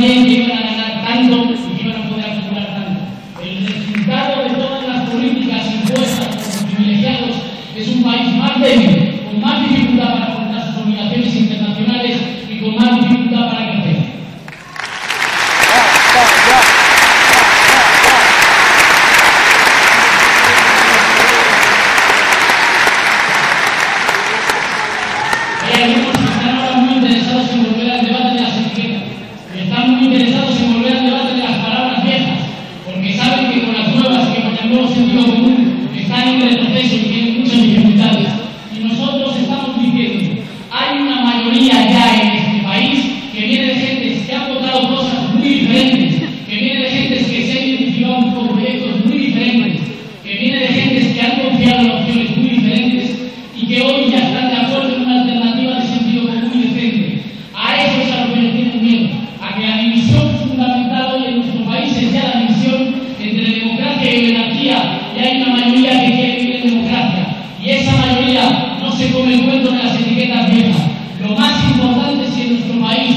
bien que iban a ganar tanto y que iban a poder acumular tanto. El resultado de todas las políticas impuestas por los privilegiados es un país más débil, con más dificultad para afrontar sus obligaciones internacionales y con más dificultad para crecer. Hay algunos que están ahora muy interesados en volver al debate de las etiquetas, que están muy interesados en volver al debate de las palabras viejas, porque saben que con las nuevas, que con el nuevo sentido común, están en retroceso y tienen muchas dificultades. Y nosotros estamos diciendo, hay una mayoría ya en este país que viene de gentes que han votado cosas muy diferentes, que viene de gentes que se han identificado con proyectos muy diferentes, que viene de gentes que han confiado en opciones muy diferentes y que hoy ya están de acuerdo en una alternativa de sentido común y decente. A eso es a lo que nos tienen miedo, a que la división fundamental hoy en nuestro país es ya la división entre democracia y monarquía, y hay una mayoría que quiere vivir en democracia, y esa mayoría no se come el cuento de las etiquetas viejas. Lo más importante es que en nuestro país